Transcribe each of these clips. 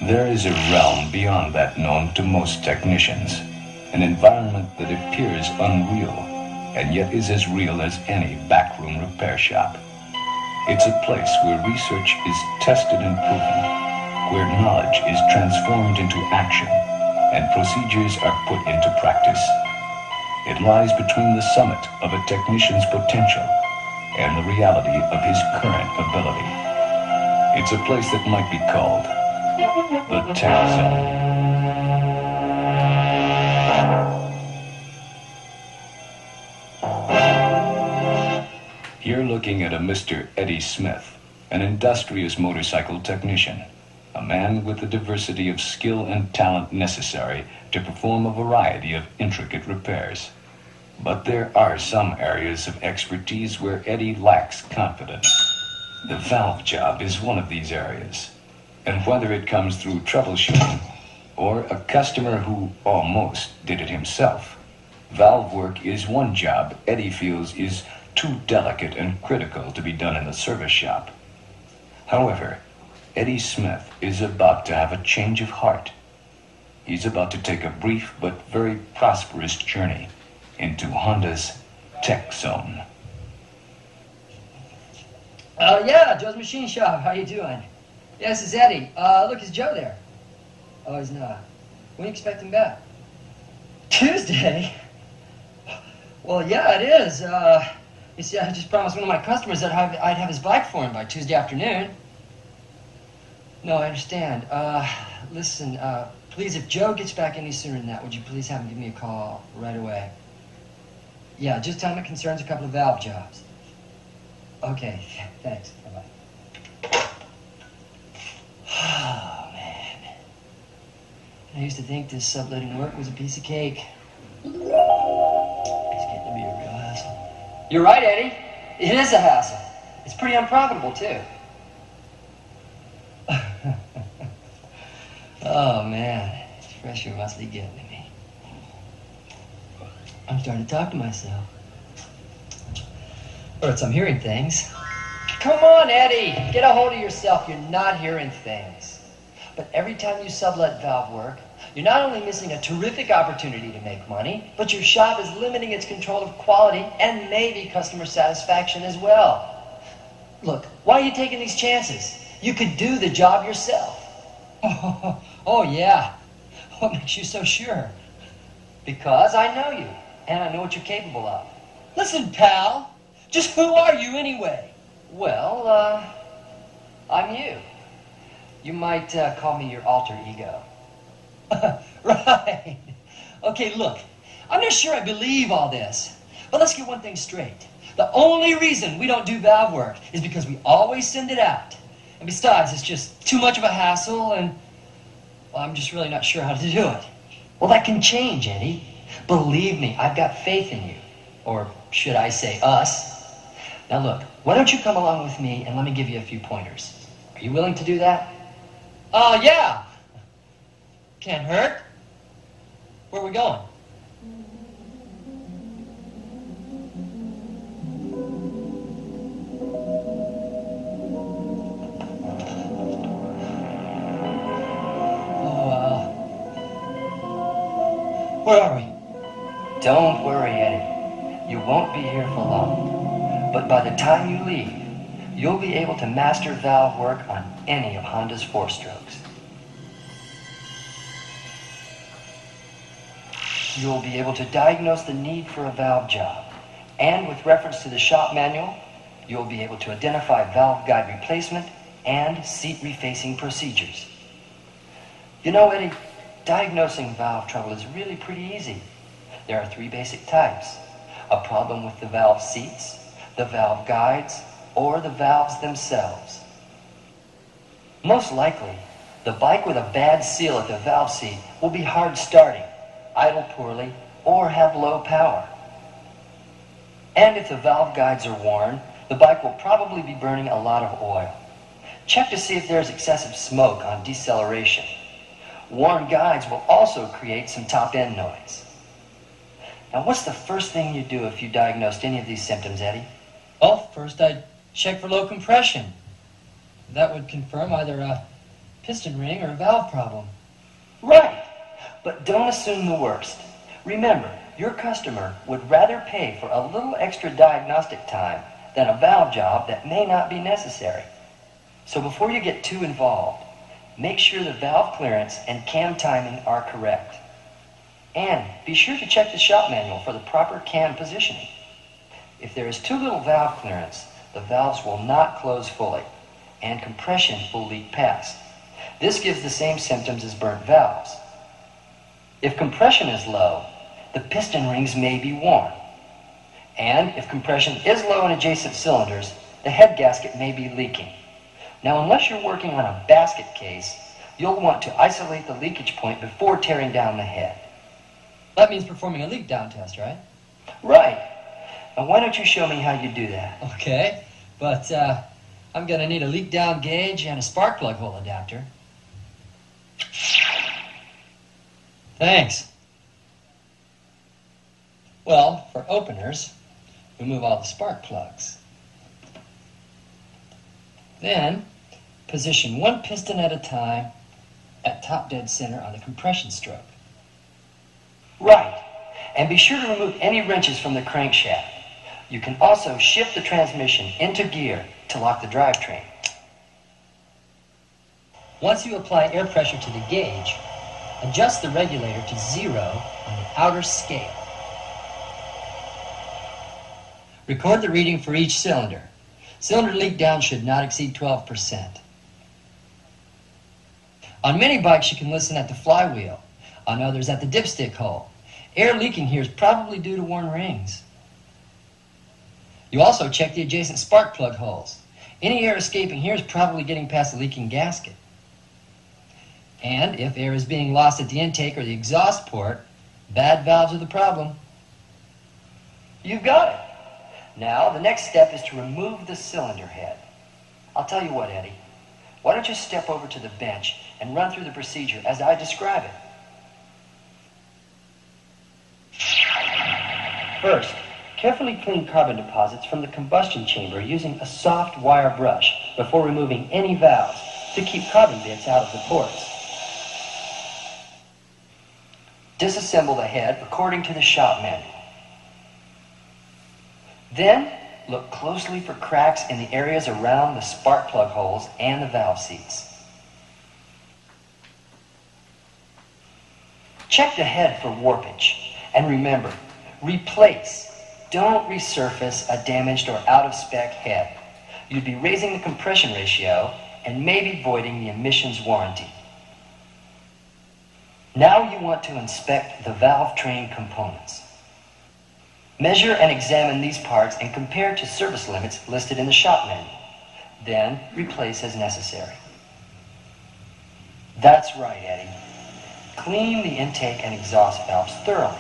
There is a realm beyond that known to most technicians, an environment that appears unreal, and yet is as real as any backroom repair shop. It's a place where research is tested and proven, where knowledge is transformed into action, and procedures are put into practice. It lies between the summit of a technician's potential and the reality of his current ability. It's a place that might be called the Tech Zone. You're looking at a Mr. Eddie Smith, an industrious motorcycle technician, a man with the diversity of skill and talent necessary to perform a variety of intricate repairs. But there are some areas of expertise where Eddie lacks confidence. The valve job is one of these areas. And whether it comes through troubleshooting or a customer who almost did it himself, valve work is one job Eddie feels is too delicate and critical to be done in the service shop. However, Eddie Smith is about to have a change of heart. He's about to take a brief but very prosperous journey into Honda's Tech Zone. Yeah, Joe's Machine Shop. How you doing? Yeah, this is Eddie. Look, is Joe there? Oh, he's not. When do you expect him back? Tuesday? Well, yeah, it is. You see, I just promised one of my customers that I'd have his bike for him by Tuesday afternoon. No, I understand. Listen, please, if Joe gets back any sooner than that, would you please have him give me a call right away? Yeah, just tell him it concerns a couple of valve jobs. Okay, thanks. Bye-bye. Oh, man. I used to think this subletting work was a piece of cake. It's getting to be a real hassle. You're right, Eddie. It is a hassle. It's pretty unprofitable, too. Oh, man. This pressure must be getting to me. I'm starting to talk to myself. Or it's I'm hearing things. Come on, Eddie. Get a hold of yourself. You're not hearing things. But every time you sublet valve work, you're not only missing a terrific opportunity to make money, but your shop is limiting its control of quality and maybe customer satisfaction as well. Look, why are you taking these chances? You could do the job yourself. Oh, yeah. What makes you so sure? Because I know you, and I know what you're capable of. Listen, pal, just who are you anyway? Well, I'm you. You might call me your alter ego. Right. Okay, look, I'm not sure I believe all this, but let's get one thing straight. The only reason we don't do valve work is because we always send it out. And besides, it's just too much of a hassle, and well, I'm just really not sure how to do it. Well, that can change, Eddie. Believe me, I've got faith in you. Or should I say us. Now look, why don't you come along with me and let me give you a few pointers. Are you willing to do that? Yeah. Can't hurt. Where are we going? Where are we? Don't worry, Eddie. You won't be here for long. But by the time you leave, you'll be able to master valve work on any of Honda's four-strokes. You'll be able to diagnose the need for a valve job. And with reference to the shop manual, you'll be able to identify valve guide replacement and seat refacing procedures. You know, Eddie, diagnosing valve trouble is really pretty easy. There are three basic types: a problem with the valve seats, the valve guides, or the valves themselves. Most likely, the bike with a bad seal at the valve seat will be hard starting, idle poorly, or have low power. And if the valve guides are worn, the bike will probably be burning a lot of oil. Check to see if there's excessive smoke on deceleration. Worn guides will also create some top-end noise. Now, what's the first thing you do if you diagnosed any of these symptoms, Eddie? Well, first I'd check for low compression. That would confirm either a piston ring or a valve problem. Right, but don't assume the worst. Remember, your customer would rather pay for a little extra diagnostic time than a valve job that may not be necessary. So before you get too involved, make sure the valve clearance and cam timing are correct. And be sure to check the shop manual for the proper cam positioning. If there is too little valve clearance, the valves will not close fully, and compression will leak past. This gives the same symptoms as burnt valves. If compression is low, the piston rings may be worn. And if compression is low in adjacent cylinders, the head gasket may be leaking. Now, unless you're working on a basket case, you'll want to isolate the leakage point before tearing down the head. That means performing a leak down test, right? Right. Now, why don't you show me how you do that? Okay, but I'm going to need a leak down gauge and a spark plug hole adapter. Thanks. Well, for openers, remove all the spark plugs. Then, position one piston at a time at top dead center on the compression stroke. Right. And be sure to remove any wrenches from the crankshaft. You can also shift the transmission into gear to lock the drivetrain. Once you apply air pressure to the gauge, adjust the regulator to 0 on the outer scale. Record the reading for each cylinder. Cylinder leak down should not exceed 12%. On many bikes, you can listen at the flywheel. On others, at the dipstick hole. Air leaking here is probably due to worn rings. You also check the adjacent spark plug holes. Any air escaping here is probably getting past the leaking gasket. And if air is being lost at the intake or the exhaust port, bad valves are the problem. You've got it. Now, the next step is to remove the cylinder head. I'll tell you what, Eddie. Why don't you step over to the bench and run through the procedure as I describe it? First, carefully clean carbon deposits from the combustion chamber using a soft wire brush before removing any valves to keep carbon bits out of the ports. Disassemble the head according to the shop manual. Then, look closely for cracks in the areas around the spark plug holes and the valve seats. Check the head for warpage. And remember, replace. Don't resurface a damaged or out-of-spec head. You'd be raising the compression ratio and maybe voiding the emissions warranty. Now you want to inspect the valve train components. Measure and examine these parts and compare to service limits listed in the shop manual. Then replace as necessary. That's right, Eddie. Clean the intake and exhaust valves thoroughly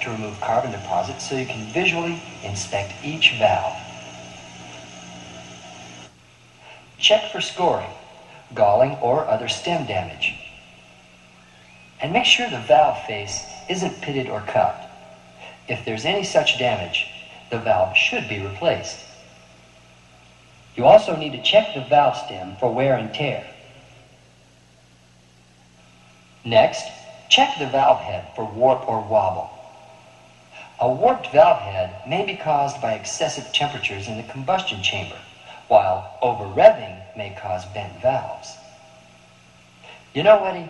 to remove carbon deposits so you can visually inspect each valve. Check for scoring, galling, or other stem damage. And make sure the valve face isn't pitted or cut. If there's any such damage, the valve should be replaced. You also need to check the valve stem for wear and tear. Next, check the valve head for warp or wobble. A warped valve head may be caused by excessive temperatures in the combustion chamber, while over-revving may cause bent valves. You know, Eddie,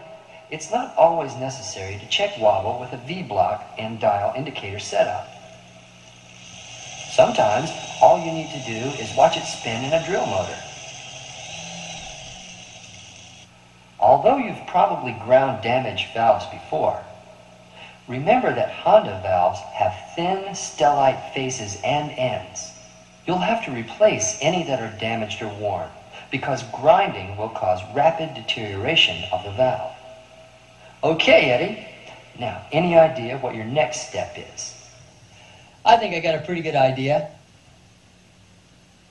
it's not always necessary to check wobble with a V-block and dial indicator setup. Sometimes, all you need to do is watch it spin in a drill motor. Although you've probably ground damaged valves before, remember that Honda valves have thin stellite faces and ends. You'll have to replace any that are damaged or worn, because grinding will cause rapid deterioration of the valve. Okay, Eddie. Now, any idea what your next step is? I think I got a pretty good idea.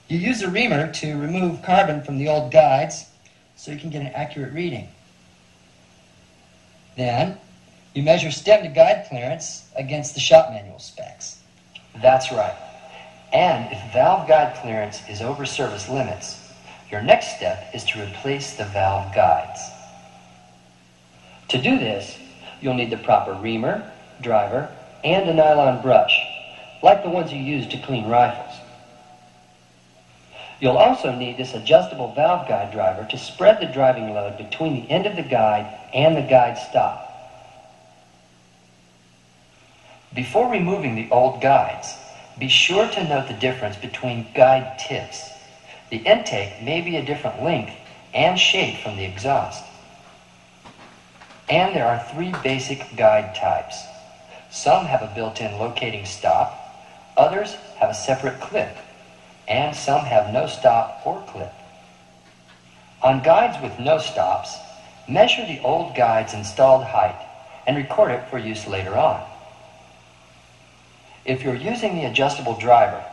You use a reamer to remove carbon from the old guides so you can get an accurate reading. Then, you measure stem to guide clearance against the shop manual specs. That's right. And if valve guide clearance is over service limits, your next step is to replace the valve guides. To do this, you'll need the proper reamer, driver, and a nylon brush, like the ones you use to clean rifles. You'll also need this adjustable valve guide driver to spread the driving load between the end of the guide and the guide stop. Before removing the old guides, be sure to note the difference between guide tips. The intake may be a different length and shape from the exhaust. And there are 3 basic guide types. Some have a built-in locating stop, others have a separate clip, and some have no stop or clip. On guides with no stops, measure the old guide's installed height and record it for use later on. If you're using the adjustable driver,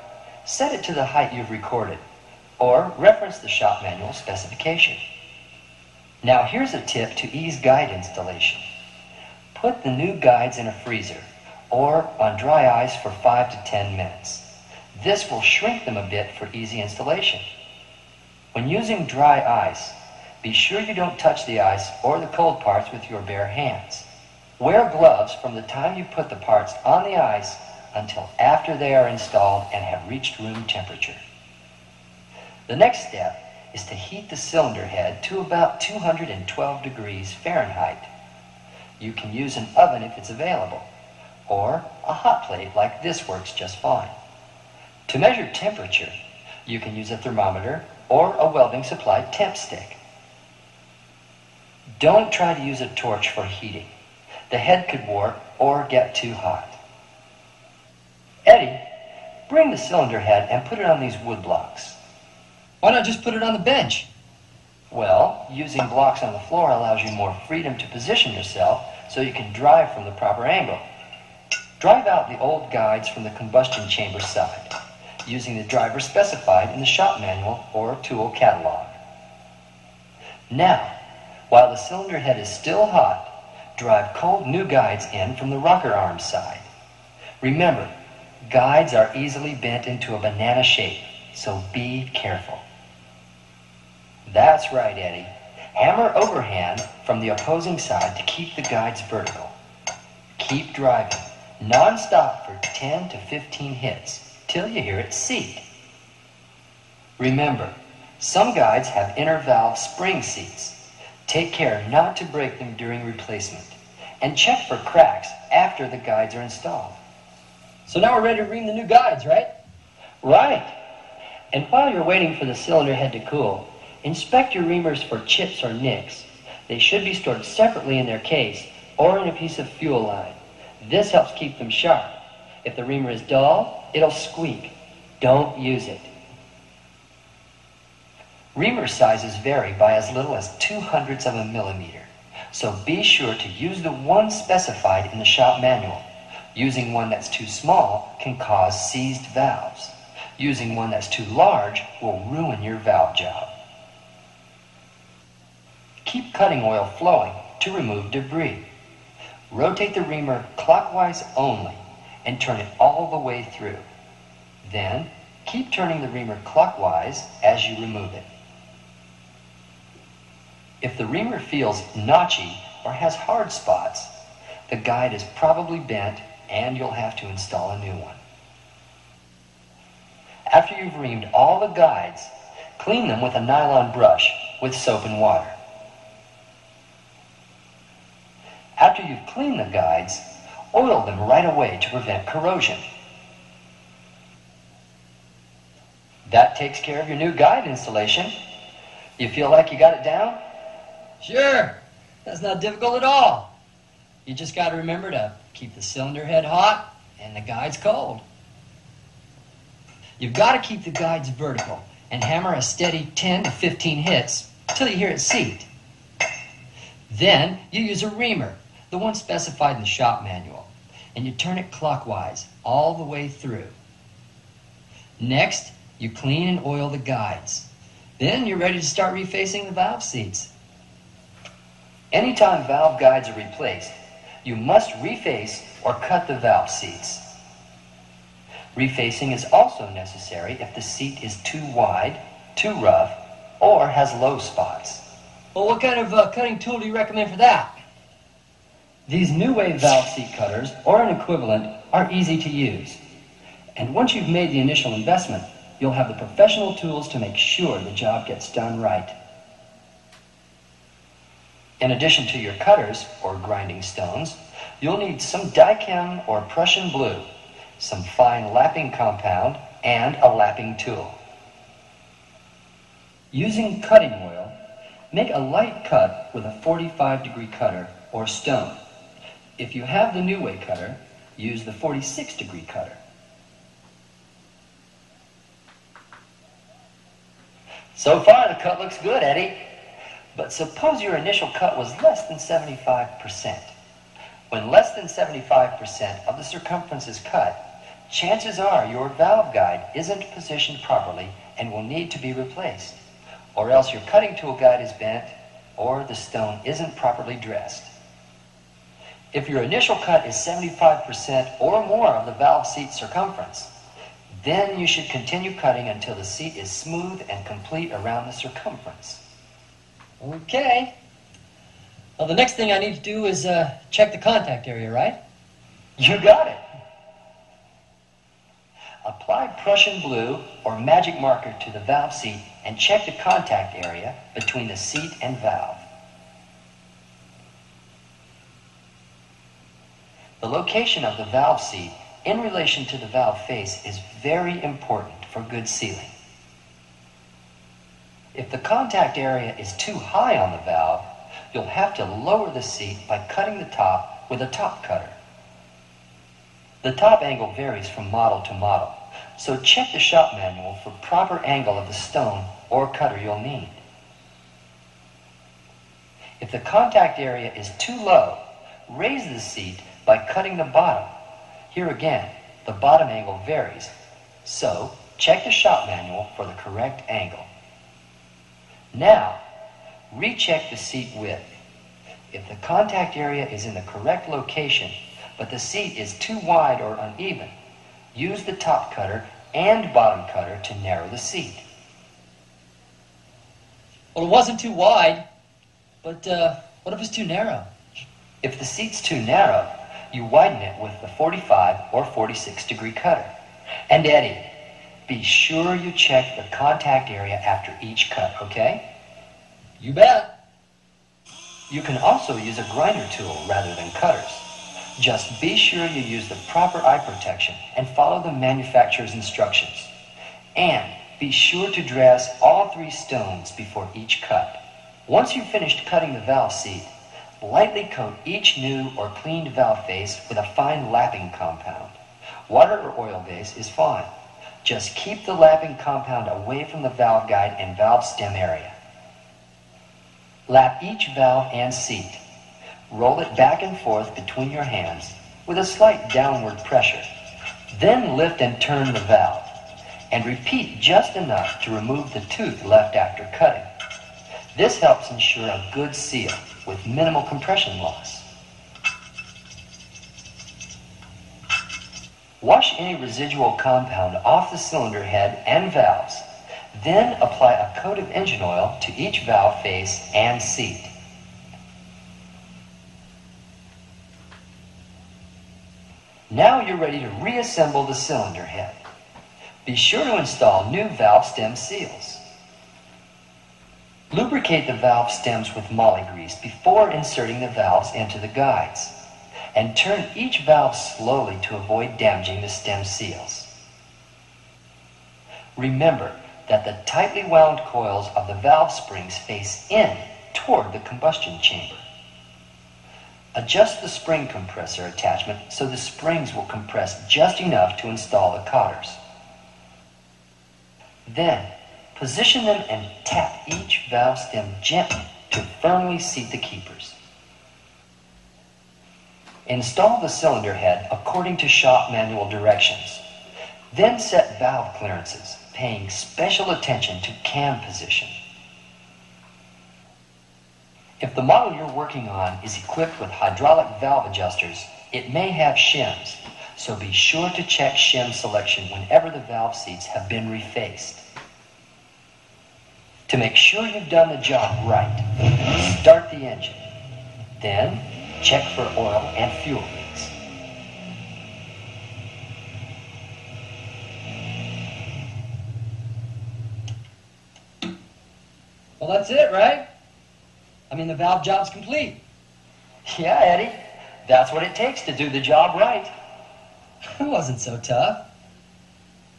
set it to the height you've recorded, or reference the shop manual specification. Now here's a tip to ease guide installation. Put the new guides in a freezer, or on dry ice for 5 to 10 minutes. This will shrink them a bit for easy installation. When using dry ice, be sure you don't touch the ice or the cold parts with your bare hands. Wear gloves from the time you put the parts on the ice until after they are installed and have reached room temperature. The next step is to heat the cylinder head to about 212 degrees Fahrenheit. You can use an oven if it's available, or a hot plate like this works just fine. To measure temperature, you can use a thermometer or a welding supply temp stick. Don't try to use a torch for heating. The head could warp or get too hot. Eddie, bring the cylinder head and put it on these wood blocks. Why not just put it on the bench? Well, using blocks on the floor allows you more freedom to position yourself so you can drive from the proper angle. Drive out the old guides from the combustion chamber side, using the driver specified in the shop manual or tool catalog. Now, while the cylinder head is still hot, drive cold new guides in from the rocker arm side. Remember, guides are easily bent into a banana shape, so be careful. That's right, Eddie. Hammer overhand from the opposing side to keep the guides vertical. Keep driving, non-stop for 10 to 15 hits, till you hear it seat. Remember, some guides have inner valve spring seats. Take care not to break them during replacement, and check for cracks after the guides are installed. So now we're ready to ream the new guides, right? Right. And while you're waiting for the cylinder head to cool, inspect your reamers for chips or nicks. They should be stored separately in their case or in a piece of fuel line. This helps keep them sharp. If the reamer is dull, it'll squeak. Don't use it. Reamer sizes vary by as little as 0.02 of a millimeter, so be sure to use the one specified in the shop manual. Using one that's too small can cause seized valves. Using one that's too large will ruin your valve job. Keep cutting oil flowing to remove debris. Rotate the reamer clockwise only and turn it all the way through. Then, keep turning the reamer clockwise as you remove it. If the reamer feels notchy or has hard spots, the guide is probably bent and you'll have to install a new one. After you've reamed all the guides, clean them with a nylon brush with soap and water. After you've cleaned the guides, oil them right away to prevent corrosion. That takes care of your new guide installation. You feel like you got it down? Sure. That's not difficult at all. You just got to remember to keep the cylinder head hot and the guides cold. You've got to keep the guides vertical and hammer a steady 10 to 15 hits till you hear it seat. Then you use a reamer, the one specified in the shop manual, and you turn it clockwise all the way through. Next, you clean and oil the guides. Then you're ready to start refacing the valve seats. Anytime valve guides are replaced, you must reface or cut the valve seats. Refacing is also necessary if the seat is too wide, too rough, or has low spots. Well, what kind of cutting tool do you recommend for that? These New Wave valve seat cutters, or an equivalent, are easy to use. And once you've made the initial investment, you'll have the professional tools to make sure the job gets done right. In addition to your cutters, or grinding stones, you'll need some Dychem or Prussian blue, some fine lapping compound, and a lapping tool. Using cutting oil, make a light cut with a 45-degree cutter or stone. If you have the New Way cutter, use the 46-degree cutter. So far, the cut looks good, Eddie. But suppose your initial cut was less than 75%. When less than 75% of the circumference is cut, chances are your valve guide isn't positioned properly and will need to be replaced. Or else your cutting tool guide is bent, or the stone isn't properly dressed. If your initial cut is 75% or more of the valve seat circumference, then you should continue cutting until the seat is smooth and complete around the circumference. Okay. Well, the next thing I need to do is check the contact area, right? You got it. Apply Prussian blue or magic marker to the valve seat and check the contact area between the seat and valve. The location of the valve seat in relation to the valve face is very important for good sealing. If the contact area is too high on the valve, you'll have to lower the seat by cutting the top with a top cutter. The top angle varies from model to model, so check the shop manual for proper angle of the stone or cutter you'll need. If the contact area is too low, raise the seat by cutting the bottom. Here again, the bottom angle varies, so check the shop manual for the correct angle. Now, recheck the seat width. If the contact area is in the correct location, but the seat is too wide or uneven, use the top cutter and bottom cutter to narrow the seat. Well, it wasn't too wide, but what if it's too narrow? If the seat's too narrow, you widen it with the 45 or 46-degree cutter. And Eddie, be sure you check the contact area after each cut, okay? You bet. You can also use a grinder tool rather than cutters. Just be sure you use the proper eye protection and follow the manufacturer's instructions. And be sure to dress all 3 stones before each cut. Once you've finished cutting the valve seat, lightly coat each new or cleaned valve face with a fine lapping compound. Water or oil base is fine. Just keep the lapping compound away from the valve guide and valve stem area. Lap each valve and seat. Roll it back and forth between your hands with a slight downward pressure. Then lift and turn the valve, and repeat just enough to remove the tooth left after cutting. This helps ensure a good seal with minimal compression loss. Wash any residual compound off the cylinder head and valves. Then apply a coat of engine oil to each valve face and seat. Now you're ready to reassemble the cylinder head. Be sure to install new valve stem seals. Lubricate the valve stems with moly grease before inserting the valves into the guides, and turn each valve slowly to avoid damaging the stem seals. Remember that the tightly wound coils of the valve springs face in toward the combustion chamber. Adjust the spring compressor attachment so the springs will compress just enough to install the cotters. Then, position them and tap each valve stem gently to firmly seat the keepers. Install the cylinder head according to shop manual directions. Then set valve clearances, paying special attention to cam position. If the model you're working on is equipped with hydraulic valve adjusters, it may have shims, so be sure to check shim selection whenever the valve seats have been refaced. To make sure you've done the job right, start the engine. Then, Check for oil and fuel leaks. Well, that's it, right? I mean, the valve job's complete. Yeah, Eddie. That's what it takes to do the job right. It wasn't so tough.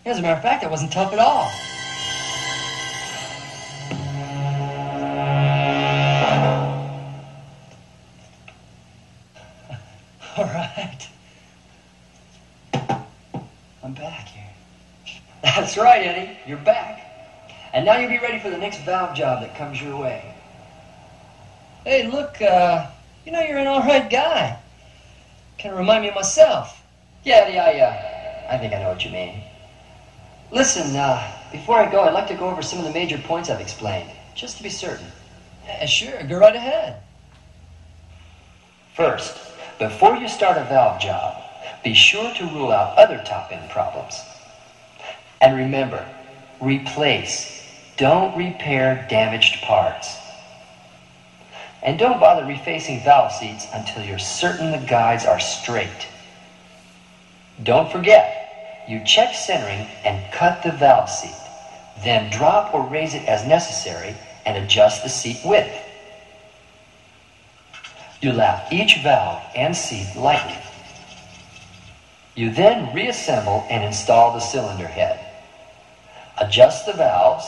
As a matter of fact, it wasn't tough at all. All right. I'm back here. That's right, Eddie. You're back. And now you'll be ready for the next valve job that comes your way. Hey, look, you know, you're an all right guy. Kind of remind me of myself. Yeah, Eddie, I think I know what you mean. Listen, before I go, I'd like to go over some of the major points I've explained, just to be certain. Yeah, sure. Go right ahead. First, before you start a valve job, be sure to rule out other top-end problems. And remember, replace. Don't repair damaged parts. And don't bother refacing valve seats until you're certain the guides are straight. Don't forget, you check centering and cut the valve seat. Then drop or raise it as necessary and adjust the seat width. You lap each valve and seat lightly. You then reassemble and install the cylinder head. Adjust the valves.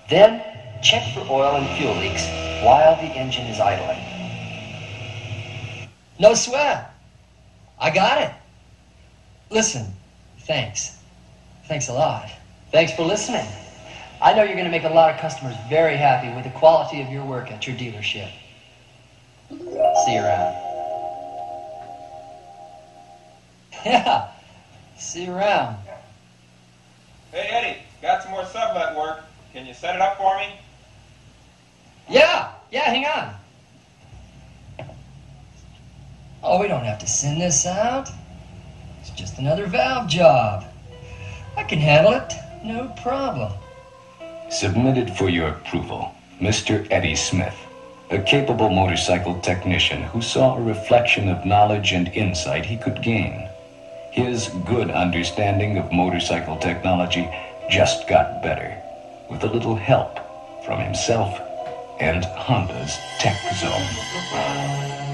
Then check for oil and fuel leaks while the engine is idling. No sweat. I got it. Listen, thanks. Thanks a lot. Thanks for listening. I know you're going to make a lot of customers very happy with the quality of your work at your dealership. See you around. Yeah. See you around. Hey, Eddie, got some more sublet work. Can you set it up for me? Yeah, hang on. Oh, we don't have to send this out. It's just another valve job. I can handle it, no problem. Submitted for your approval, Mr. Eddie Smith, a capable motorcycle technician who saw a reflection of knowledge and insight he could gain. His good understanding of motorcycle technology just got better, with a little help from himself and Honda's Tech Zone.